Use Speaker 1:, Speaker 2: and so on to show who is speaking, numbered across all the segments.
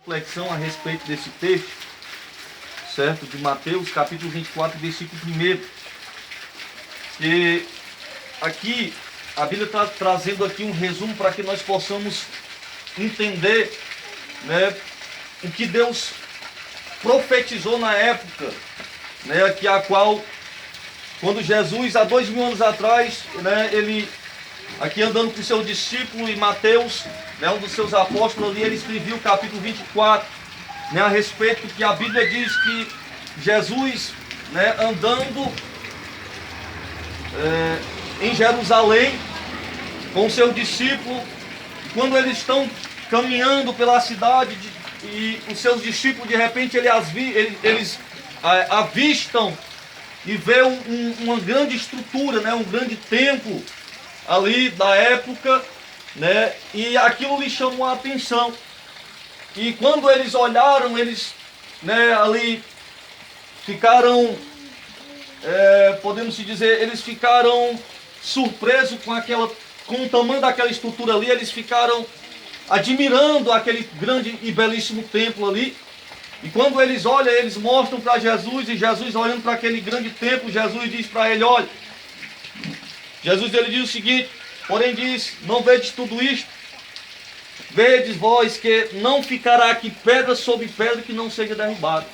Speaker 1: reflexão a respeito desse texto, certo? De Mateus, capítulo 24, versículo 1. Que aqui a Bíblia está trazendo aqui um resumo para que nós possamos entender, né, o que Deus profetizou na época, né, que a qual, quando Jesus, há 2000 anos atrás, né, ele, aqui andando com seu discípulo, e Mateus, né, um dos seus apóstolos ali, ele escreveu o capítulo 24, né, a respeito que a Bíblia diz que Jesus, né, andando em Jerusalém com seu discípulo, quando eles estão caminhando pela cidade e os seus discípulos, de repente, eles avistam e vê uma grande estrutura, né, um grande templo ali da época, né, e aquilo lhe chamou a atenção. E quando eles olharam, eles, né, ali ficaram, podemos dizer, eles ficaram surpresos com o tamanho daquela estrutura ali. Eles ficaram admirando aquele grande e belíssimo templo ali. E quando eles olham, eles mostram para Jesus, e Jesus, olhando para aquele grande templo, Jesus diz para ele: olha, Jesus, ele diz o seguinte, porém diz: não vedes tudo isto? Vedes vós que não ficará aqui pedra sobre pedra que não seja derrubada.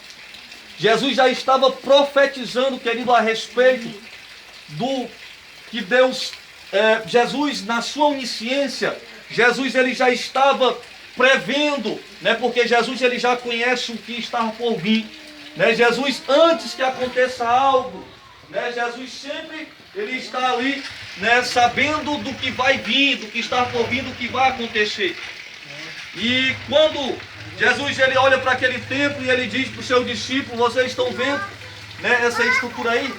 Speaker 1: Jesus já estava profetizando, querido, a respeito do que Deus, Jesus, na sua onisciência, Jesus, ele já estava prevendo, né, porque Jesus, ele já conhece o que está por vir, né? Jesus, antes que aconteça algo, né, Jesus sempre, ele está ali, né, sabendo do que vai vir, do que está por vir, do que vai acontecer. E quando Jesus, ele olha para aquele templo e ele diz para os seus discípulos: vocês estão vendo, né, essa estrutura aí?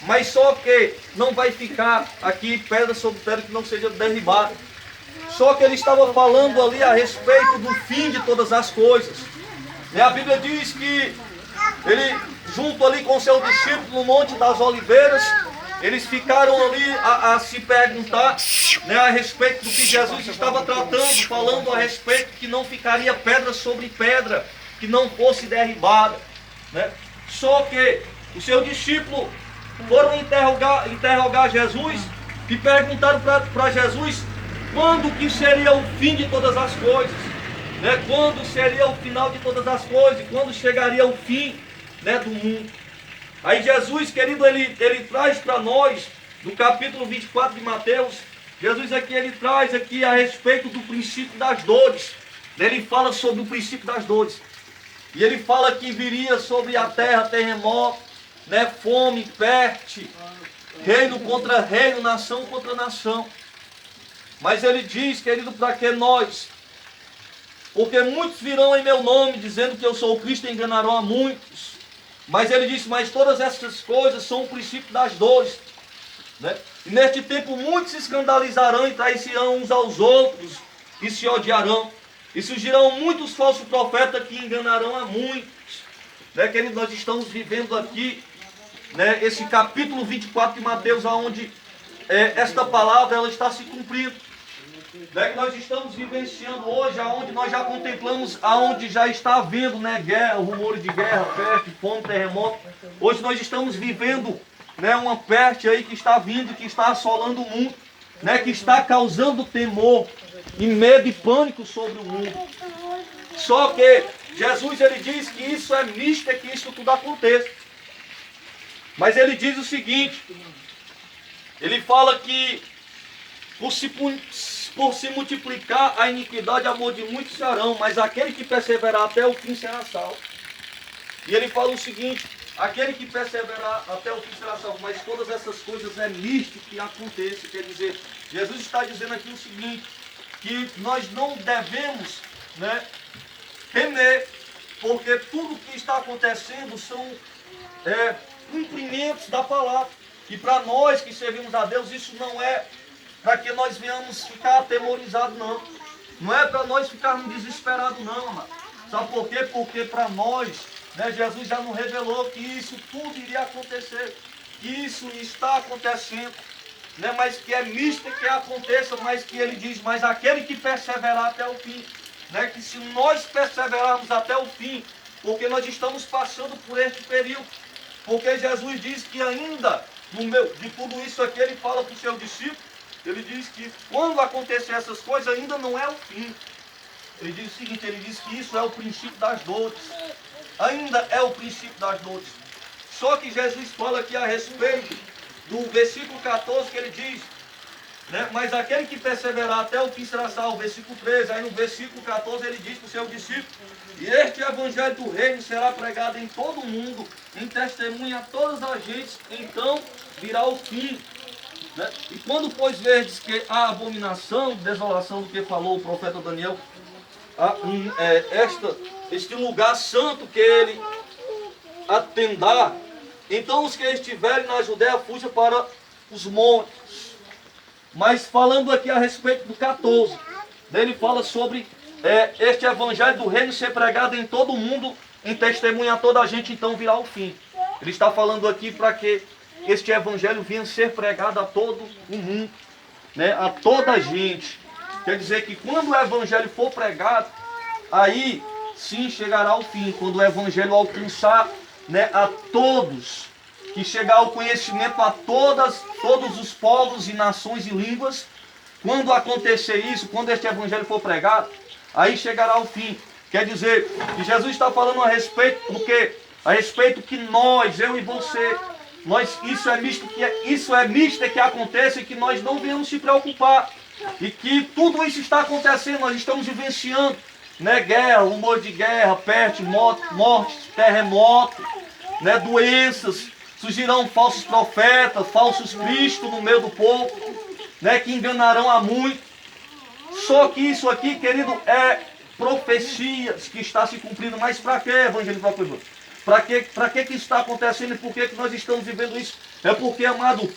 Speaker 1: Mas só que não vai ficar aqui pedra sobre pedra que não seja derribada. Só que ele estava falando ali a respeito do fim de todas as coisas. E a Bíblia diz que ele, junto ali com seu discípulo no Monte das Oliveiras, eles ficaram ali a se perguntar, né, a respeito do que Jesus estava tratando, falando a respeito que não ficaria pedra sobre pedra, que não fosse derribada, né? Só que o seu discípulo foram interrogar Jesus e perguntaram para Jesus quando que seria o fim de todas as coisas, né? Quando seria o final de todas as coisas, quando chegaria o fim, né, do mundo. Aí Jesus, querido, ele traz para nós, no capítulo 24 de Mateus, Jesus aqui, ele traz aqui a respeito do princípio das dores. Ele fala sobre o princípio das dores. E ele fala que viria sobre a terra terremoto, né, fome, peste, reino contra reino, nação contra nação. Mas ele diz, querido, para que nós, porque muitos virão em meu nome dizendo que eu sou o Cristo e enganarão a muitos. Mas ele disse: mas todas essas coisas são o princípio das dores, né? E neste tempo muitos se escandalizarão e trairão uns aos outros e se odiarão. E surgirão muitos falsos profetas que enganarão a muitos, né, querido? Nós estamos vivendo aqui, né, esse capítulo 24 de Mateus, onde esta palavra ela está se cumprindo, né, que nós estamos vivenciando hoje, aonde nós já contemplamos, aonde já está havendo, né, guerra, rumores de guerra, peste, fome, terremoto. Hoje nós estamos vivendo, né, uma peste aí que está vindo, que está assolando o mundo, né, que está causando temor e medo e pânico sobre o mundo. Só que Jesus, ele diz que isso é misto, que isso tudo aconteça. Mas ele diz o seguinte, ele fala que por se multiplicar a iniquidade, amor de muitos serão, mas aquele que perseverar até o fim será salvo. E ele fala o seguinte: aquele que perseverar até o fim será salvo. Mas todas essas coisas é misto que aconteça. Quer dizer, Jesus está dizendo aqui o seguinte, que nós não devemos, né, temer, porque tudo que está acontecendo são cumprimentos da palavra. E para nós que servimos a Deus, isso não é para que nós venhamos ficar atemorizados, não. Não é para nós ficarmos desesperados, não, amado. Sabe por quê? Porque para nós, né, Jesus já nos revelou que isso tudo iria acontecer. Que isso está acontecendo, né, mas que é misto que aconteça, mas que ele diz: mas aquele que perseverar até o fim né, que se nós perseverarmos até o fim, porque nós estamos passando por este período, porque Jesus diz que ainda, no meio de tudo isso aqui, ele fala para o seu discípulo, ele diz que quando acontecer essas coisas ainda não é o fim. Ele diz o seguinte, ele diz que isso é o princípio das dores, ainda é o princípio das dores. Só que Jesus fala aqui a respeito do versículo 14 que ele diz, né, mas aquele que perseverar até o fim será salvo, versículo 13, aí no versículo 14 ele diz para o seu discípulo, e este evangelho do reino será pregado em todo o mundo, em testemunha a todas as gentes, então virá o fim. Né? E quando, pois, verdes que a abominação, desolação do que falou o profeta Daniel, este lugar santo que ele atendar, então os que estiverem na Judéia fujam para os montes. Mas falando aqui a respeito do 14, ele fala sobre este evangelho do reino ser pregado em todo o mundo, em testemunha a toda a gente, então virá o fim. Ele está falando aqui para que este evangelho venha ser pregado a todo o mundo, né, a toda a gente. Quer dizer que quando o evangelho for pregado, aí sim chegará ao fim, quando o evangelho alcançar, né, a todos, que chegar ao conhecimento a todos os povos e nações e línguas. Quando acontecer isso, quando este evangelho for pregado, aí chegará ao fim. Quer dizer que Jesus está falando a respeito do quê? A respeito que nós, eu e você, isso é misto que aconteça e que nós não venhamos se preocupar. E que tudo isso está acontecendo, nós estamos vivenciando, né, guerra, rumor de guerra, peste, morte, terremoto, né, doenças, surgirão falsos profetas, falsos cristos no meio do povo, né, que enganarão a muitos. Só que isso aqui, querido, é profecias que está se cumprindo. Mas para que, evangelho próprio? Para que isso está acontecendo e por que nós estamos vivendo isso? É porque, amado,